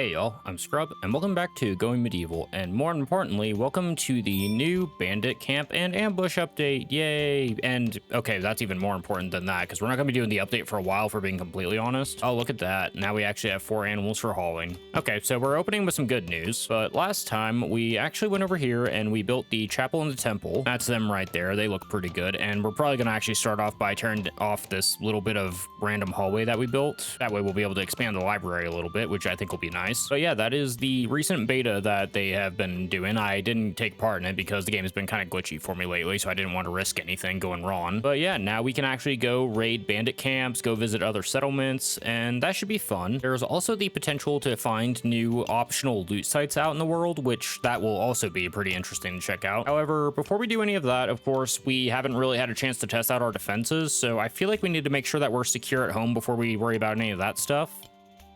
Hey y'all, I'm Scrub, and welcome back to Going Medieval, and more importantly, welcome to the new Bandit Camp and Ambush update, yay! And, okay, that's even more important than that, because we're not going to be doing the update for a while, for being completely honest. Oh, look at that, now we actually have 4 animals for hauling. Okay, so we're opening with some good news, but last time, we actually went over here, and we built the chapel and the temple. That's them right there, they look pretty good, and we're probably going to actually start off by turning off this little bit of random hallway that we built. That way we'll be able to expand the library a little bit, which I think will be nice. So yeah, that is the recent beta that they have been doing. I didn't take part in it because the game has been kind of glitchy for me lately, so I didn't want to risk anything going wrong. But yeah, now we can actually go raid bandit camps, go visit other settlements, and that should be fun. There's also the potential to find new optional loot sites out in the world, which that will also be pretty interesting to check out. However, before we do any of that, of course, we haven't really had a chance to test out our defenses, so I feel like we need to make sure that we're secure at home before we worry about any of that stuff.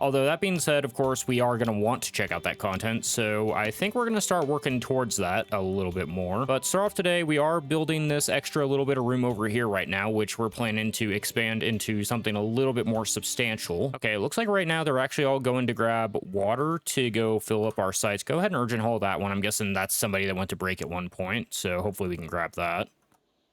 Although that being said, of course, we are going to want to check out that content, so I think we're going to start working towards that a little bit more. But start off today, we are building this extra little bit of room over here right now, which we're planning to expand into something a little bit more substantial. Okay, it looks like right now they're actually all going to grab water to go fill up our sites. Go ahead and urgent haul that one. I'm guessing that's somebody that went to break at one point, so hopefully we can grab that.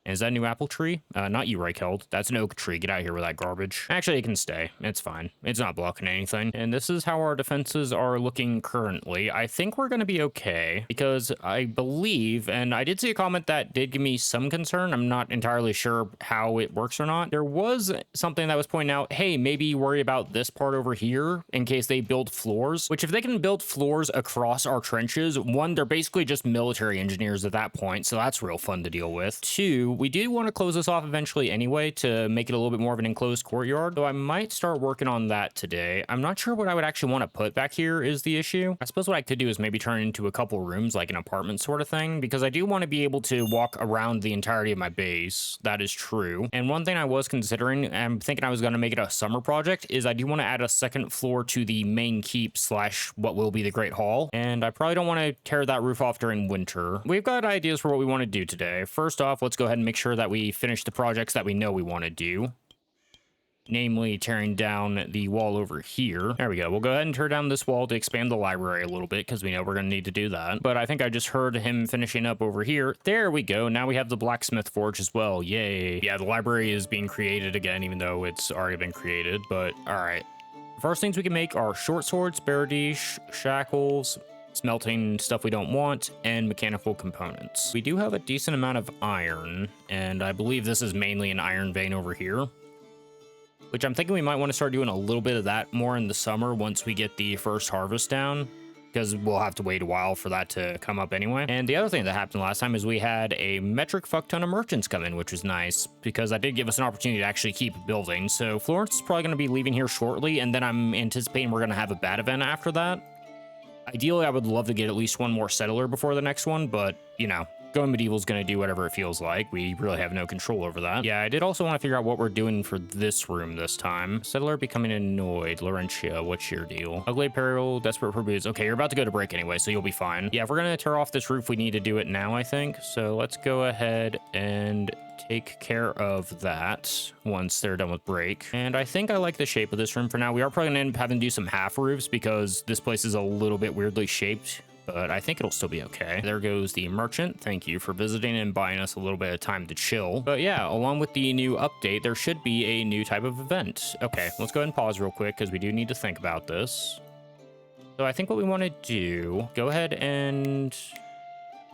Is that a new apple tree? Not you, Reichheld. That's an oak tree. Get out of here with that garbage. Actually, it can stay. It's fine. It's not blocking anything. And this is how our defenses are looking currently. I think we're going to be okay because I believe, and I did see a comment that did give me some concern. I'm not entirely sure how it works or not. There was something that was pointing out, hey, maybe worry about this part over here in case they build floors, which if they can build floors across our trenches, one, they're basically just military engineers at that point. So that's real fun to deal with. Two, we do want to close this off eventually anyway to make it a little bit more of an enclosed courtyard, so I might start working on that today. I'm not sure what I would actually want to put back here is the issue. I suppose what I could do is maybe turn it into a couple rooms, like an apartment sort of thing, because I do want to be able to walk around the entirety of my base. That is true. And one thing I was considering, I'm thinking I was going to make it a summer project, is I do want to add a second floor to the main keep slash what will be the Great Hall, and I probably don't want to tear that roof off during winter. We've got ideas for what we want to do today. First off, let's go ahead and make sure that we finish the projects that we know we want to do, namely tearing down the wall over here. There we go. We'll go ahead and tear down this wall to expand the library a little bit because we know we're going to need to do that. But I think I just heard him finishing up over here. There we go. Now we have the blacksmith forge as well. Yay. Yeah, the library is being created again, even though it's already been created. But all right. First things we can make are short swords, baradiche, shackles, smelting stuff we don't want, and mechanical components. We do have a decent amount of iron, and I believe this is mainly an iron vein over here, which I'm thinking we might want to start doing a little bit of that more in the summer once we get the first harvest down, because we'll have to wait a while for that to come up anyway. And the other thing that happened last time is we had a metric fuck ton of merchants come in, which was nice because that did give us an opportunity to actually keep building. So Florence is probably going to be leaving here shortly, and then I'm anticipating we're going to have a bad event after that. Ideally, I would love to get at least one more settler before the next one, but, you know, Going Medieval is going to do whatever it feels like. We really have no control over that. Yeah, I did also want to figure out what we're doing for this room this time. Settler becoming annoyed. Laurentia, what's your deal? Ugly Peril, Desperate for Booze. Okay, you're about to go to break anyway, so you'll be fine. Yeah, if we're going to tear off this roof, we need to do it now, I think. So let's go ahead and take care of that once they're done with break. And I think I like the shape of this room for now. We are probably gonna end up having to do some half roofs because this place is a little bit weirdly shaped, but I think it'll still be okay. There goes the merchant. Thank you for visiting and buying us a little bit of time to chill. But yeah, along with the new update, there should be a new type of event. Okay, let's go ahead and pause real quick because we do need to think about this. So I think what we want to do, go ahead and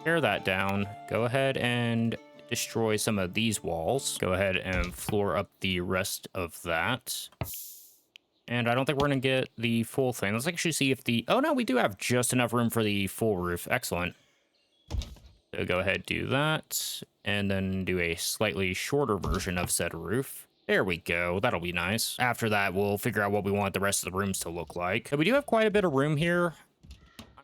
tear that down. Go ahead and destroy some of these walls. Go ahead and floor up the rest of that. And I don't think we're going to get the full thing. Let's actually see if the... Oh, no, we do have just enough room for the full roof. Excellent. So go ahead, do that. And then do a slightly shorter version of said roof. There we go. That'll be nice. After that, we'll figure out what we want the rest of the rooms to look like. So we do have quite a bit of room here.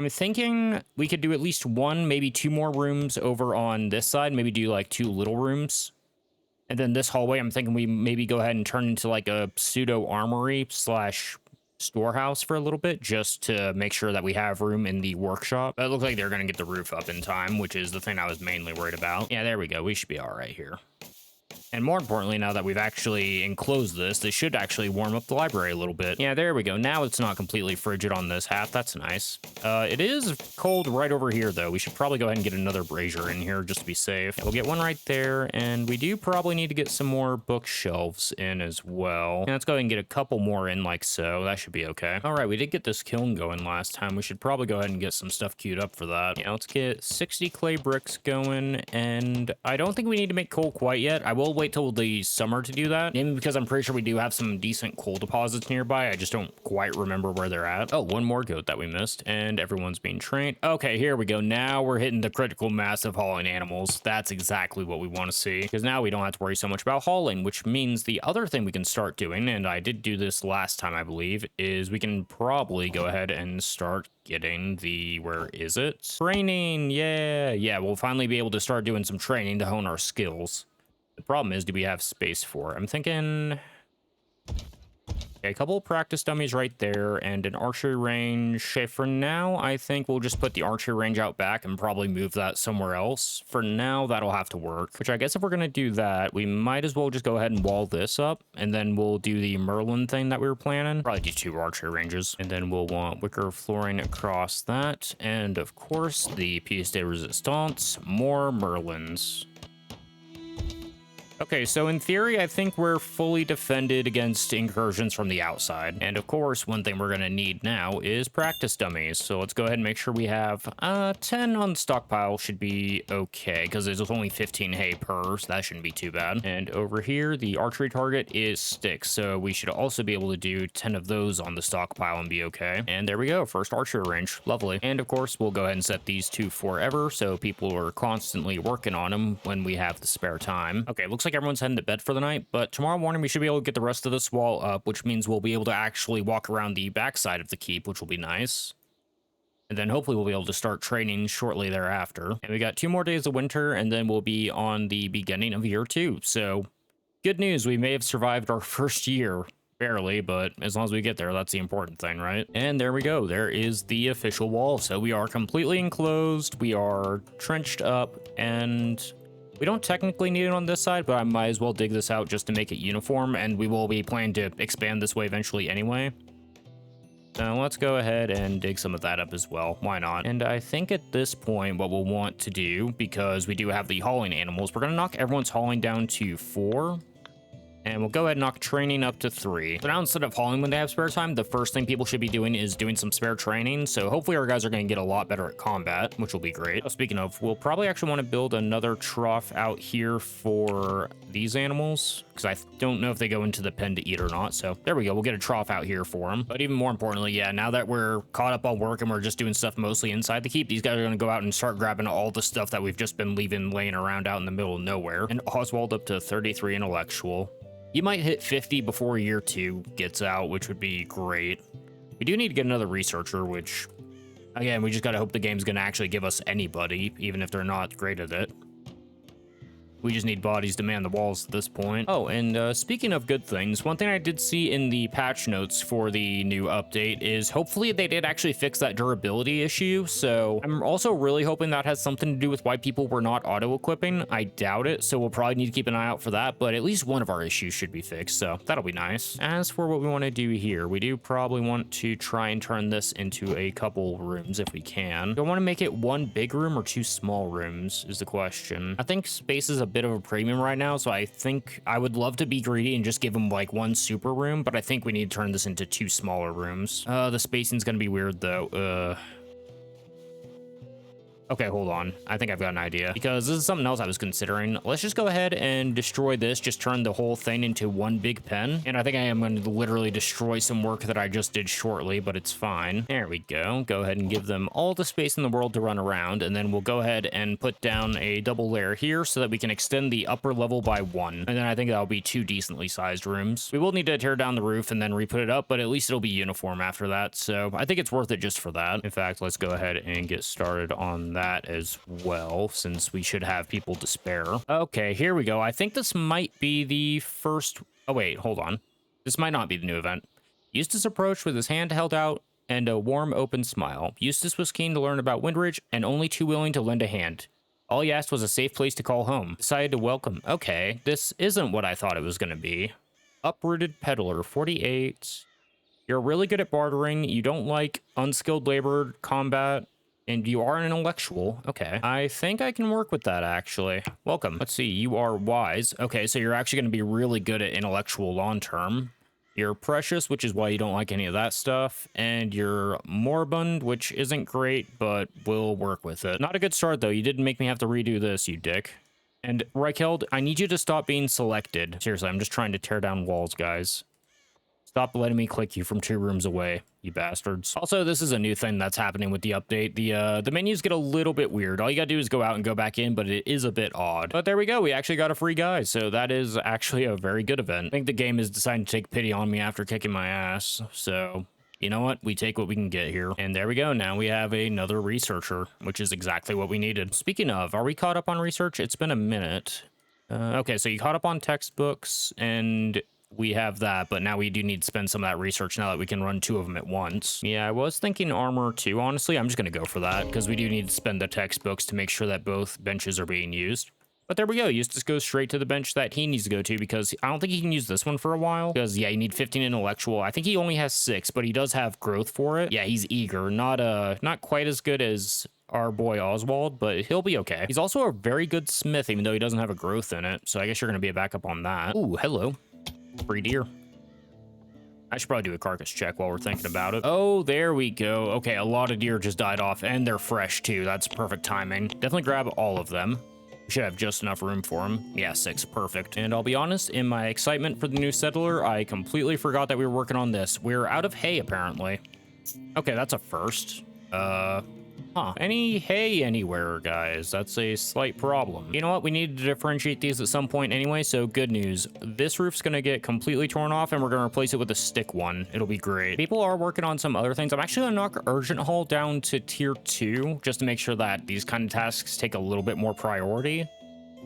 I'm thinking we could do at least one, maybe 2 more rooms over on this side. Maybe do like 2 little rooms. And then this hallway, I'm thinking we maybe go ahead and turn into like a pseudo armory slash storehouse for a little bit, just to make sure that we have room in the workshop. It looks like they're going to get the roof up in time, which is the thing I was mainly worried about. Yeah, there we go. We should be all right here. And more importantly, now that we've actually enclosed this should actually warm up the library a little bit. Yeah, there we go. Now it's not completely frigid on this half. That's nice. It is cold right over here, though. We should probably go ahead and get another brazier in here just to be safe. Yeah, we'll get one right there, and we do probably need to get some more bookshelves in as well. Yeah, let's go ahead and get a couple more in like so. That should be okay. All right, we did get this kiln going last time. We should probably go ahead and get some stuff queued up for that. Yeah, let's get 60 clay bricks going, and I don't think we need to make coal quite yet. I will wait till the summer to do that, mainly because I'm pretty sure we do have some decent coal deposits nearby. I just don't quite remember where they're at. Oh, one more goat that we missed, and everyone's being trained. Okay, here we go. Now we're hitting the critical mass of hauling animals. That's exactly what we want to see, because now we don't have to worry so much about hauling, which means the other thing we can start doing, and I did do this last time, I believe, is we can probably go ahead and start getting the, where is it? Training, yeah, we'll finally be able to start doing some training to hone our skills. The problem is, do we have space for it? I'm thinking a couple of practice dummies right there and an archery range. Okay, for now, I think we'll just put the archery range out back and probably move that somewhere else. For now, that'll have to work, which I guess if we're going to do that, we might as well just go ahead and wall this up, and then we'll do the Merlin thing that we were planning. Probably do 2 archery ranges, and then we'll want wicker flooring across that, and of course, the pièce de résistance, more Merlins. Okay, so in theory, I think we're fully defended against incursions from the outside. And of course, one thing we're gonna need now is practice dummies. So let's go ahead and make sure we have 10 on stockpile should be okay, because there's only 15 hay per, so that shouldn't be too bad. And over here, the archery target is sticks, so we should also be able to do 10 of those on the stockpile and be okay. And there we go, first archery range, lovely. And of course, we'll go ahead and set these to forever, so people are constantly working on them when we have the spare time. Okay, looks like everyone's heading to bed for the night, but tomorrow morning we should be able to get the rest of this wall up, which means we'll be able to actually walk around the backside of the keep, which will be nice. And then hopefully we'll be able to start training shortly thereafter. And we got 2 more days of winter, and then we'll be on the beginning of year 2. So good news, we may have survived our first year. Barely, but as long as we get there, that's the important thing, right? And there we go. There is the official wall. So we are completely enclosed. We are trenched up, and we don't technically need it on this side, but I might as well dig this out just to make it uniform, and we will be planning to expand this way eventually anyway. So let's go ahead and dig some of that up as well. Why not? And I think at this point, what we'll want to do, because we do have the hauling animals, we're going to knock everyone's hauling down to 4. And we'll go ahead and knock training up to 3. So now instead of hauling when they have spare time, the first thing people should be doing is doing some spare training. So hopefully our guys are going to get a lot better at combat, which will be great. Oh, speaking of, we'll probably actually want to build another trough out here for these animals, because I don't know if they go into the pen to eat or not. So there we go. We'll get a trough out here for them. But even more importantly, yeah, now that we're caught up on work and we're just doing stuff mostly inside the keep, these guys are going to go out and start grabbing all the stuff that we've just been leaving laying around out in the middle of nowhere. And Oswald up to 33 intellectual. You might hit 50 before year 2 gets out, which would be great. We do need to get another researcher, which, again, we just gotta hope the game's gonna actually give us anybody, even if they're not great at it. We just need bodies to man the walls at this point. Oh, and speaking of good things, one thing I did see in the patch notes for the new update is hopefully they did actually fix that durability issue. So I'm also really hoping that has something to do with why people were not auto-equipping. I doubt it, so we'll probably need to keep an eye out for that, but at least one of our issues should be fixed, so that'll be nice. As for what we want to do here, we do probably want to try and turn this into a couple rooms if we can. Do I want to make it 1 big room or 2 small rooms is the question. I think space is a bit of a premium right now, so I think I would love to be greedy and just give them like 1 super room, but I think we need to turn this into 2 smaller rooms. The spacing's gonna be weird though. Okay, hold on. I think I've got an idea, because this is something else I was considering. Let's just go ahead and destroy this, just turn the whole thing into 1 big pen. And I think I am going to literally destroy some work that I just did shortly, but it's fine. There we go. Go ahead and give them all the space in the world to run around, and then we'll go ahead and put down a double layer here so that we can extend the upper level by 1. And then I think that'll be 2 decently sized rooms. We will need to tear down the roof and then re-put it up, but at least it'll be uniform after that. So I think it's worth it just for that. In fact, let's go ahead and get started on that as well, since we should have people to spare. Okay, here we go. I think this might be the first... Oh, wait, hold on. This might not be the new event. Eustace approached with his hand held out and a warm, open smile. Eustace was keen to learn about Windridge and only too willing to lend a hand. All he asked was a safe place to call home. Decided to welcome. Okay, this isn't what I thought it was going to be. Uprooted peddler, 48. You're really good at bartering. You don't like unskilled labor, combat, and you are an intellectual. Okay, I think I can work with that, actually. Welcome. Let's see, you are wise. Okay, so you're actually going to be really good at intellectual long-term. You're precious, which is why you don't like any of that stuff. And you're moribund, which isn't great, but we'll work with it. Not a good start, though. You didn't make me have to redo this, you dick. And Reichheld, I need you to stop being selected. Seriously, I'm just trying to tear down walls, guys. Stop letting me click you from 2 rooms away, you bastards. Also, this is a new thing that's happening with the update. The menus get a little bit weird. All you gotta do is go out and go back in, but it is a bit odd. But there we go. We actually got a free guy, so that is actually a very good event. I think the game is deciding to take pity on me after kicking my ass. So, you know what? We take what we can get here. And there we go. Now we have another researcher, which is exactly what we needed. Speaking of, are we caught up on research? It's been a minute. Okay, so you caught up on textbooks, and we have that, but now we do need to spend some of that research now that we can run 2 of them at once. Yeah, I was thinking armor too, honestly. I'm just going to go for that because we do need to spend the textbooks to make sure that both benches are being used. But there we go. Eustace goes straight to the bench that he needs to go to because I don't think he can use this one for a while. Because, yeah, you need 15 intellectual. I think he only has 6, but he does have growth for it. Yeah, he's eager. Not quite as good as our boy Oswald, but he'll be okay. He's also a very good smith, even though he doesn't have a growth in it. So I guess you're going to be a backup on that. Ooh, hello. Free deer. I should probably do a carcass check while we're thinking about it. Oh, there we go. Okay, a lot of deer just died off, and they're fresh too. That's perfect timing. Definitely grab all of them. We should have just enough room for them. Yeah, 6, perfect. And I'll be honest, in my excitement for the new settler, I completely forgot that we were working on this. We're out of hay, apparently. Okay, that's a first. Any hay anywhere, guys? That's a slight problem. You know what? We need to differentiate these at some point anyway, so good news. This roof's gonna get completely torn off, and we're gonna replace it with a stick one. It'll be great. People are working on some other things. I'm actually gonna knock Urgent Hall down to tier 2, just to make sure that these kind of tasks take a little bit more priority.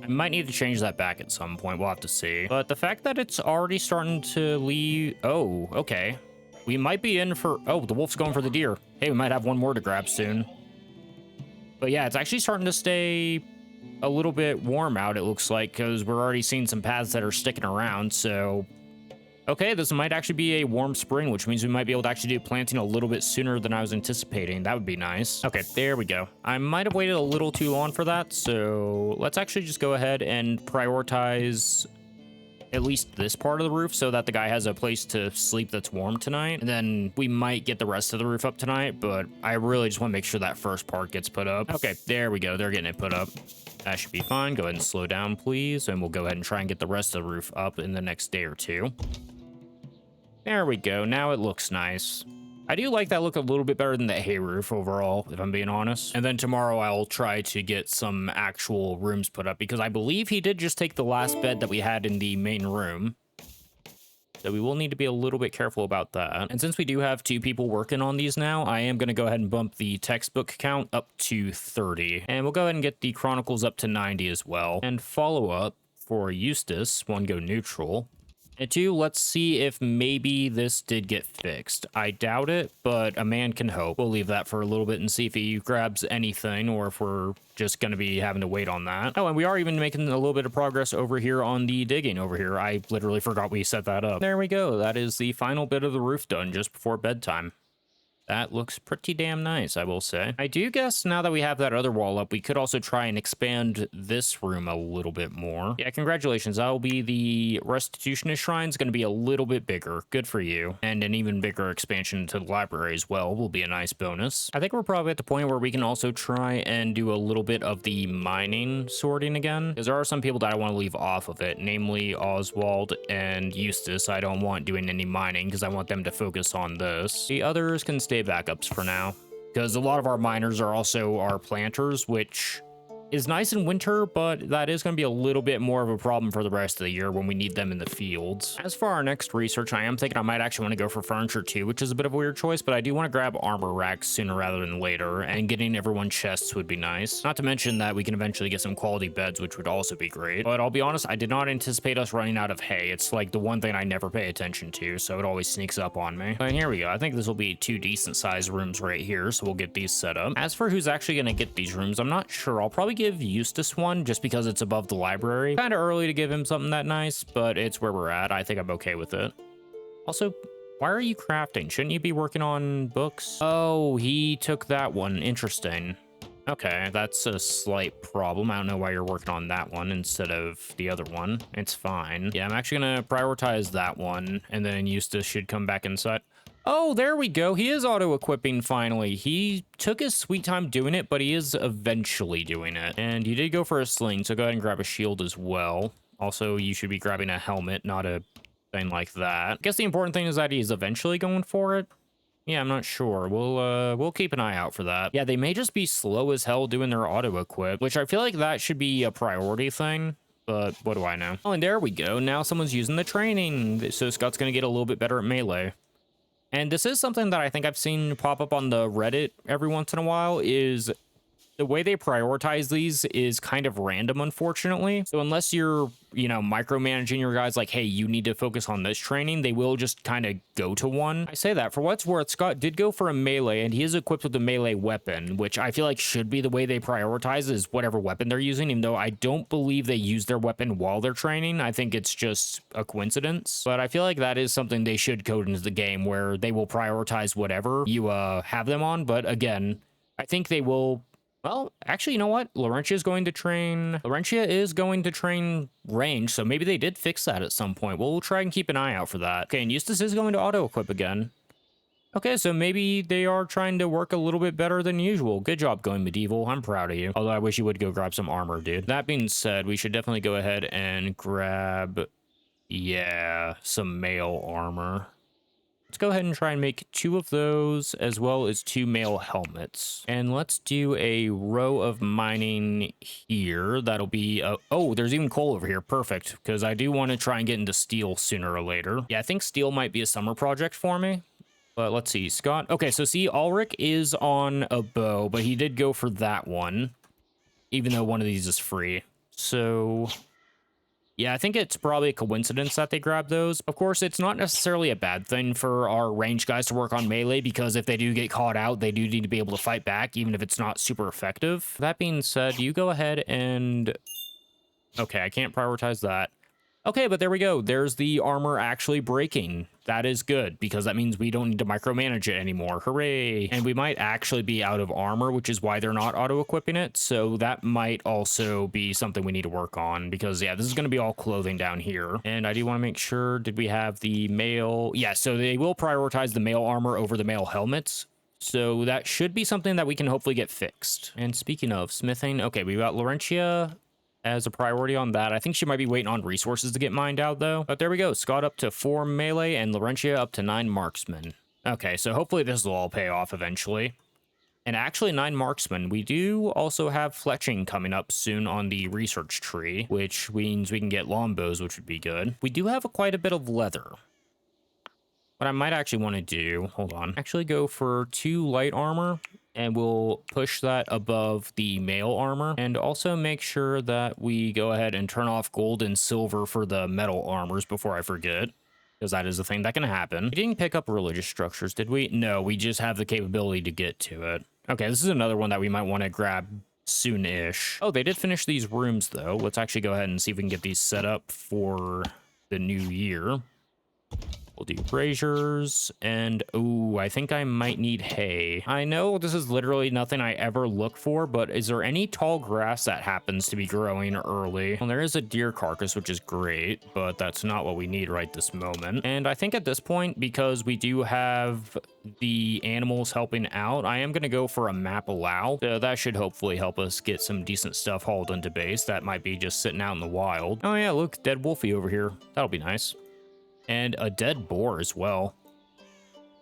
I might need to change that back at some point. We'll have to see. But the fact that it's already starting to leave... Oh, okay. We might be in for... Oh, the wolf's going for the deer. Hey, we might have one more to grab soon. But yeah, it's actually starting to stay a little bit warm out, it looks like, because we're already seeing some paths that are sticking around, so... Okay, this might actually be a warm spring, which means we might be able to actually do planting a little bit sooner than I was anticipating. That would be nice. Okay, there we go. I might have waited a little too long for that, so let's actually just go ahead and prioritize at least this part of the roof so that the guy has a place to sleep that's warm tonight. And then we might get the rest of the roof up tonight, but I really just want to make sure that first part gets put up. Okay, there we go. They're getting it put up. That should be fine. Go ahead and slow down, please. And we'll go ahead and try and get the rest of the roof up in the next day or 2. There we go. Now it looks nice. I do like that look a little bit better than the hay roof overall, if I'm being honest. And then tomorrow I'll try to get some actual rooms put up because I believe he did just take the last bed that we had in the main room. So we will need to be a little bit careful about that. And since we do have 2 people working on these now, I am going to go ahead and bump the textbook count up to 30. And we'll go ahead and get the chronicles up to 90 as well. And follow up for Eustace, 1 go neutral. And 2, let's see if maybe this did get fixed. I doubt it, but a man can hope. We'll leave that for a little bit and see if he grabs anything or if we're just going to be having to wait on that. Oh, and we are even making a little bit of progress over here on the digging over here. I literally forgot we set that up. There we go. That is the final bit of the roof done just before bedtime. That looks pretty damn nice, I will say. I do guess now that we have that other wall up, we could also try and expand this room a little bit more. Yeah, congratulations. That'll be the Restitutionist Shrine. It's going to be a little bit bigger. Good for you. And an even bigger expansion to the library as well will be a nice bonus. I think we're probably at the point where we can also try and do a little bit of the mining sorting again. Because there are some people that I want to leave off of it, namely Oswald and Eustace. I don't want doing any mining because I want them to focus on this. The others can stay backups for now because a lot of our miners are also our planters, which is nice in winter, but that is going to be a little bit more of a problem for the rest of the year when we need them in the fields. As for our next research, I am thinking I might actually want to go for furniture too, which is a bit of a weird choice, but I do want to grab armor racks sooner rather than later, and getting everyone chests would be nice. Not to mention that we can eventually get some quality beds, which would also be great. But I'll be honest, I did not anticipate us running out of hay. It's like the one thing I never pay attention to, so it always sneaks up on me. And here we go. I think this will be 2 decent sized rooms right here, so we'll get these set up. As for who's actually going to get these rooms, I'm not sure. I'll probably give give Eustace one just because it's above the library. Kind of early to give him something that nice, but it's where we're at. I think I'm okay with it. Also, why are you crafting? Shouldn't you be working on books? Oh, he took that one. Interesting. Okay, that's a slight problem. I don't know why you're working on that one instead of the other one. It's fine. Yeah, I'm actually gonna prioritize that one, and then Eustace should come back inside. Oh, there we go. He is auto-equipping finally. He took his sweet time doing it, but he is eventually doing it. And you did go for a sling, so go ahead and grab a shield as well. Also, you should be grabbing a helmet, not a thing like that. I guess the important thing is that he's eventually going for it. Yeah, I'm not sure. We'll keep an eye out for that. Yeah, they may just be slow as hell doing their auto-equip, which I feel like that should be a priority thing, but what do I know? Oh, and there we go. Now someone's using the training, so Scott's gonna get a little bit better at melee. And this is something that I think I've seen pop up on the Reddit every once in a while, is the way they prioritize these is kind of random, unfortunately. So unless you're, you know, micromanaging your guys like, hey, you need to focus on this training, they will just kind of go to one. I say that for what's worth, Scott did go for a melee, and he is equipped with a melee weapon, which I feel like should be the way they prioritize is whatever weapon they're using, even though I don't believe they use their weapon while they're training. I think it's just a coincidence, but I feel like that is something they should code into the game where they will prioritize whatever you have them on. But again, I think they will. Well, actually, you know what? Laurentia is going to train range, so maybe they did fix that at some point. We'll try and keep an eye out for that. Okay, and Eustace is going to auto-equip again. Okay, so maybe they are trying to work a little bit better than usual. Good job going medieval. I'm proud of you. Although I wish you would go grab some armor, dude. That being said, we should definitely go ahead and grab, yeah, some mail armor. Let's go ahead and try and make 2 of those, as well as 2 mail helmets. And let's do a row of mining here. That'll be, oh, there's even coal over here. Perfect, because I do want to try and get into steel sooner or later. Yeah, I think steel might be a summer project for me. But let's see, Scott. Okay, so see, Ulrich is on a bow, but he did go for that one, even though one of these is free. So yeah, I think it's probably a coincidence that they grabbed those. Of course, it's not necessarily a bad thing for our range guys to work on melee, because if they do get caught out, they do need to be able to fight back, even if it's not super effective. That being said, you go ahead and... Okay, I can't prioritize that. Okay, but there we go. There's the armor actually breaking. That is good, because that means we don't need to micromanage it anymore. Hooray! And we might actually be out of armor, which is why they're not auto-equipping it. So that might also be something we need to work on, because, yeah, this is going to be all clothing down here. And I do want to make sure, did we have the mail? Yeah, so they will prioritize the mail armor over the mail helmets. So that should be something that we can hopefully get fixed. And speaking of smithing, okay, we got Laurentia as a priority on that. I think she might be waiting on resources to get mined out, though. But there we go. Scott up to 4 melee and Laurentia up to 9 marksman. Okay, so hopefully this will all pay off eventually. And actually 9 marksman. We do also have fletching coming up soon on the research tree, which means we can get longbows, which would be good. We do have quite a bit of leather. What I might actually want to do, hold on, actually go for 2 light armor, and we'll push that above the mail armor, and also make sure that we go ahead and turn off gold and silver for the metal armors before I forget, because that is a thing that can happen. We didn't pick up religious structures, did we? No, we just have the capability to get to it. Okay, this is another one that we might want to grab soon-ish. Oh, they did finish these rooms, though. Let's actually go ahead and see if we can get these set up for the new year. We'll do braziers, and oh, I think I might need hay. I know this is literally nothing I ever look for, but is there any tall grass that happens to be growing early? Well, there is a deer carcass, which is great, but that's not what we need right this moment. And I think at this point, because we do have the animals helping out, I am going to go for a map allow. So that should hopefully help us get some decent stuff hauled into base that might be just sitting out in the wild. Oh yeah, look, dead wolfie over here. That'll be nice. And a dead boar as well.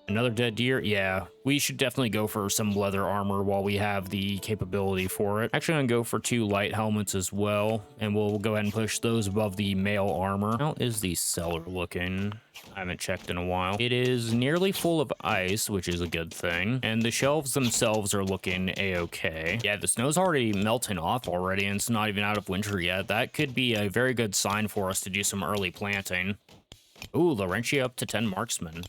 Another dead deer? Yeah, we should definitely go for some leather armor while we have the capability for it. Actually, I'm gonna go for 2 light helmets as well, and we'll go ahead and push those above the mail armor. How is the cellar looking? I haven't checked in a while. It is nearly full of ice, which is a good thing, and the shelves themselves are looking a-okay. Yeah, the snow's already melting off already, and it's not even out of winter yet. That could be a very good sign for us to do some early planting. Ooh, Laurentia up to 10 marksmen.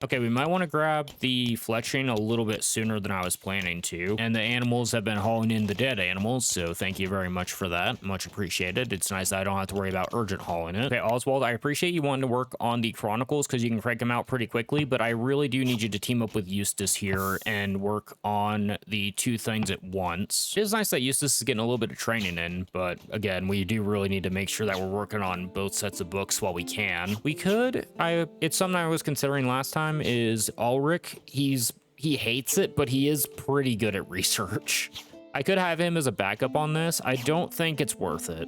Okay, we might want to grab the fletching a little bit sooner than I was planning to. And the animals have been hauling in the dead animals, so thank you very much for that. Much appreciated. It's nice that I don't have to worry about urgent hauling it. Okay, Oswald, I appreciate you wanting to work on the Chronicles because you can crank them out pretty quickly, but I really do need you to team up with Eustace here and work on the two things at once. It is nice that Eustace is getting a little bit of training in, but again, we do really need to make sure that we're working on both sets of books while we can. We could, it's something I was considering last time, is Ulrich. He hates it, but he is pretty good at research. I could have him as a backup on this. I don't think it's worth it.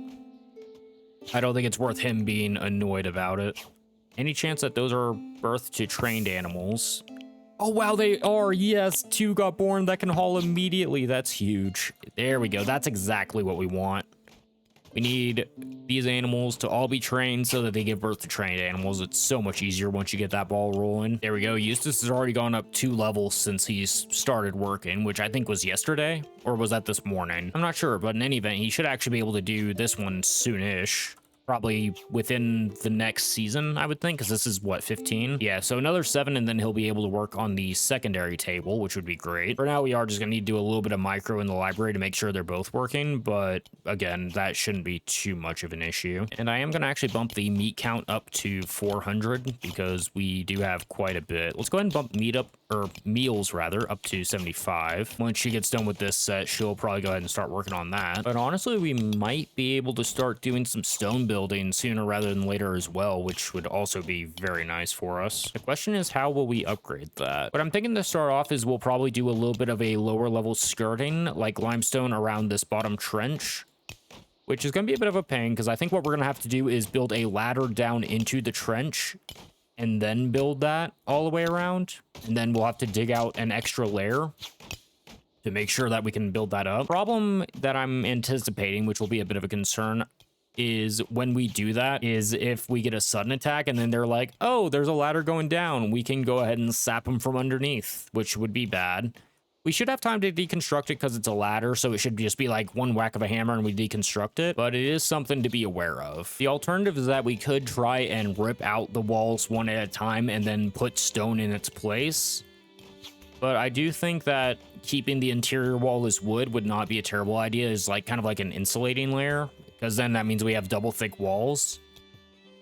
I don't think it's worth him being annoyed about it. Any chance that those are birthed to trained animals? Oh, wow, they are. Yes, 2 got born that can haul immediately. That's huge. There we go. That's exactly what we want. We need these animals to all be trained so that they give birth to trained animals. It's so much easier once you get that ball rolling. There we go. Eustace has already gone up 2 levels since he's started working, which I think was yesterday, or was that this morning? I'm not sure, but in any event, he should actually be able to do this one soonish. Probably within the next season, I would think, because this is, what, 15? Yeah, so another 7, and then he'll be able to work on the secondary table, which would be great. For now, we are just going to need to do a little bit of micro in the library to make sure they're both working, but again, that shouldn't be too much of an issue. And I am going to actually bump the meat count up to 400, because we do have quite a bit. Let's go ahead and bump meals rather, up to 75. Once she gets done with this set, she'll probably go ahead and start working on that. But honestly, we might be able to start doing some stone building sooner rather than later as well, which would also be very nice for us. The question is, how will we upgrade that? What I'm thinking to start off is we'll probably do a little bit of a lower level skirting, like limestone around this bottom trench, which is going to be a bit of a pain because I think what we're going to have to do is build a ladder down into the trench and then build that all the way around. And then we'll have to dig out an extra layer to make sure that we can build that up. Problem that I'm anticipating, which will be a bit of a concern, is when we do that, is if we get a sudden attack and then they're like, oh, there's a ladder going down, we can go ahead and sap them from underneath, which would be bad. We should have time to deconstruct it because it's a ladder, so it should just be like one whack of a hammer and we deconstruct it, but it is something to be aware of. The alternative is that we could try and rip out the walls one at a time and then put stone in its place. But I do think that keeping the interior wall as wood would not be a terrible idea, is like kind of like an insulating layer, because then that means we have double thick walls.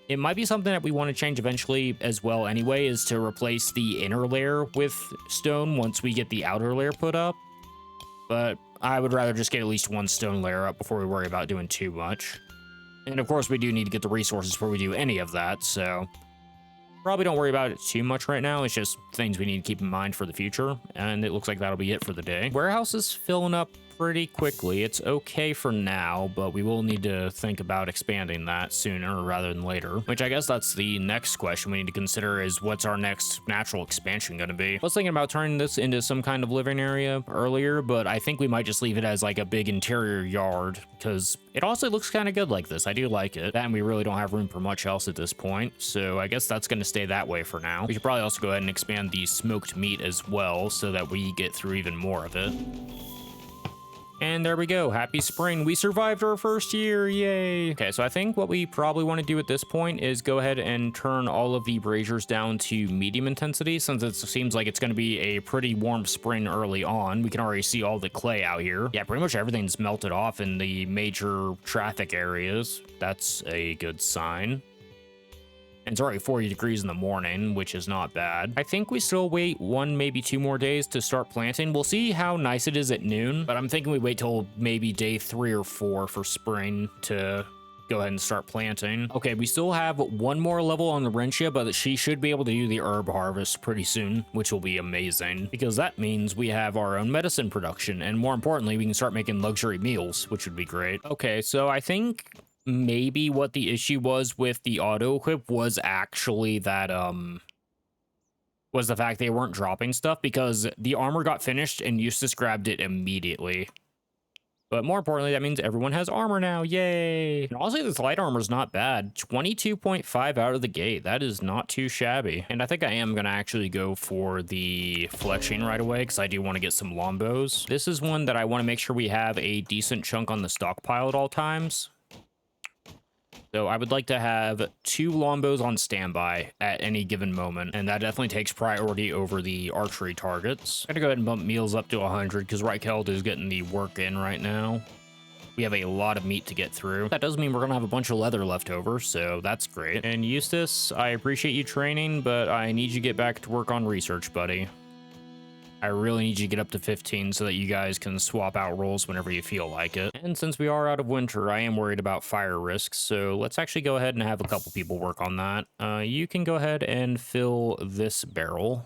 It might be something that we want to change eventually as well anyway, is to replace the inner layer with stone once we get the outer layer put up. But I would rather just get at least one stone layer up before we worry about doing too much. And of course we do need to get the resources before we do any of that, so probably don't worry about it too much right now. It's just things we need to keep in mind for the future, and it looks like that'll be it for the day. Warehouse is filling up pretty quickly. It's okay for now, but we will need to think about expanding that sooner rather than later, which I guess that's the next question we need to consider, is what's our next natural expansion going to be? I was thinking about turning this into some kind of living area earlier, but I think we might just leave it as like a big interior yard because it also looks kind of good like this. I do like it, and we really don't have room for much else at this point, so I guess that's going to stay that way for now. We should probably also go ahead and expand the smoked meat as well so that we get through even more of it. And there we go. Happy spring. We survived our first year. Yay. Okay, so I think what we probably want to do at this point is go ahead and turn all of the braziers down to medium intensity, since it seems like it's going to be a pretty warm spring early on. We can already see all the clay out here. Yeah, pretty much everything's melted off in the major traffic areas. That's a good sign. And it's already 40 degrees in the morning, which is not bad. I think we still wait 1, maybe 2 more days to start planting. We'll see how nice it is at noon, but I'm thinking we wait till maybe day 3 or 4 for spring to go ahead and start planting. Okay, we still have 1 more level on the Rentia, but she should be able to do the herb harvest pretty soon, which will be amazing, because that means we have our own medicine production, and more importantly, we can start making luxury meals, which would be great. Okay, so I think maybe what the issue was with the auto equip was actually that was the fact they weren't dropping stuff, because the armor got finished and Eustace grabbed it immediately. But more importantly, that means everyone has armor now. Yay. And also, this light armor is not bad. 22.5 out of the gate. That is not too shabby. And I think I am going to actually go for the fletching right away, because I do want to get some lombos. This is one that I want to make sure we have a decent chunk on the stockpile at all times. So I would like to have 2 longbows on standby at any given moment, and that definitely takes priority over the archery targets. I'm gonna go ahead and bump meals up to 100 because Reichheld is getting the work in right now. We have a lot of meat to get through. That does mean we're gonna have a bunch of leather left over, so that's great. And Eustace, I appreciate you training, but I need you to get back to work on research, buddy. I really need you to get up to 15 so that you guys can swap out roles whenever you feel like it. And since we are out of winter, I am worried about fire risks, so let's actually go ahead and have a couple people work on that. You can go ahead and fill this barrel.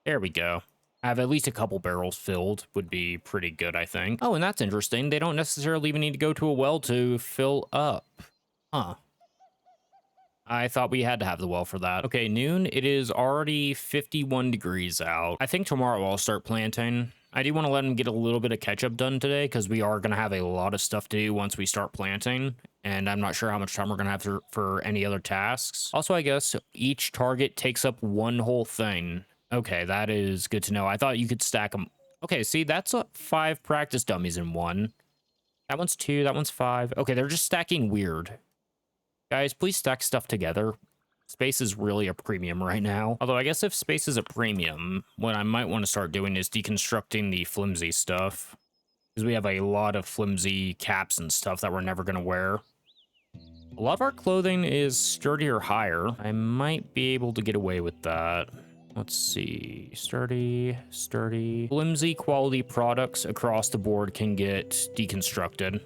There we go. Have at least a couple barrels filled would be pretty good, I think. Oh, and that's interesting. They don't necessarily even need to go to a well to fill up. Huh. I thought we had to have the well for that. Okay, noon. It is already 51 degrees out. I think tomorrow I'll start planting. I do want to let him get a little bit of catch-up done today because we are going to have a lot of stuff to do once we start planting, and I'm not sure how much time we're going to have for any other tasks. Also, I guess each target takes up 1 whole thing. Okay, that is good to know. I thought you could stack them. Okay, see, that's 5 practice dummies in one. That one's 2, that one's 5. Okay, they're just stacking weird. Guys, please stack stuff together. Space is really a premium right now. Although I guess if space is a premium, what I might want to start doing is deconstructing the flimsy stuff. Because we have a lot of flimsy caps and stuff that we're never going to wear. A lot of our clothing is sturdy or higher. I might be able to get away with that. Let's see. Sturdy. Flimsy quality products across the board can get deconstructed.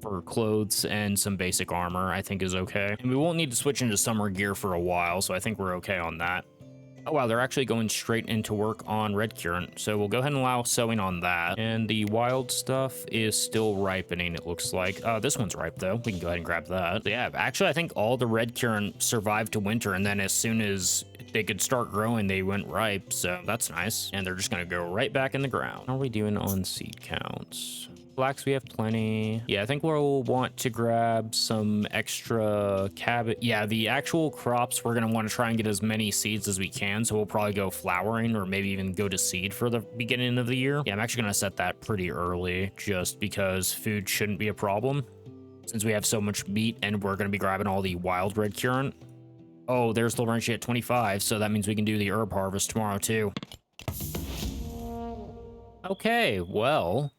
For clothes and some basic armor, I think is okay. And we won't need to switch into summer gear for a while, so I think we're okay on that. Oh wow, they're actually going straight into work on red currant, so we'll go ahead and allow sowing on that. And the wild stuff is still ripening, it looks like. This one's ripe though. We can go ahead and grab that. So yeah, actually I think all the red currant survived to winter, and then as soon as they could start growing, they went ripe, so that's nice. And they're just gonna go right back in the ground. How are we doing on seed counts? Flax, we have plenty. Yeah, I think we'll want to grab some extra cabbage. Yeah, the actual crops, we're going to want to try and get as many seeds as we can. So we'll probably go flowering or maybe even go to seed for the beginning of the year. Yeah, I'm actually going to set that pretty early just because food shouldn't be a problem since we have so much meat and we're going to be grabbing all the wild red currant. Oh, there's Laurentia at 25. So that means we can do the herb harvest tomorrow too. Okay, well,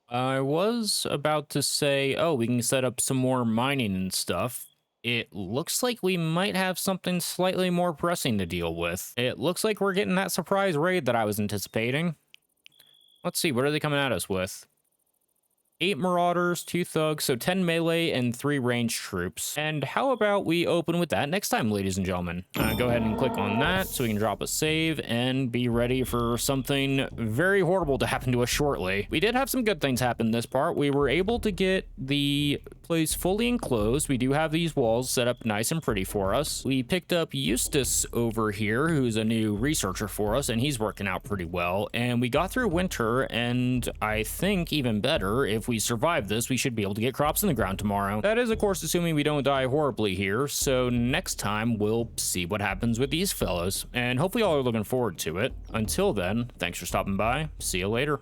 I was about to say, oh, we can set up some more mining and stuff. It looks like we might have something slightly more pressing to deal with. It looks like we're getting that surprise raid that I was anticipating. Let's see, what are they coming at us with? 8 marauders, 2 thugs, so 10 melee and 3 ranged troops. And how about we open with that next time, ladies and gentlemen? Go ahead and click on that so we can drop a save and be ready for something very horrible to happen to us shortly. We did have some good things happen this part. We were able to get the place fully enclosed. We do have these walls set up nice and pretty for us. We picked up Eustace over here, who's a new researcher for us, and he's working out pretty well. And we got through winter, and I think even better, if we survive this, we should be able to get crops in the ground tomorrow. That is, of course, assuming we don't die horribly here. So next time, we'll see what happens with these fellows. And hopefully y'all are looking forward to it. Until then, thanks for stopping by. See you later.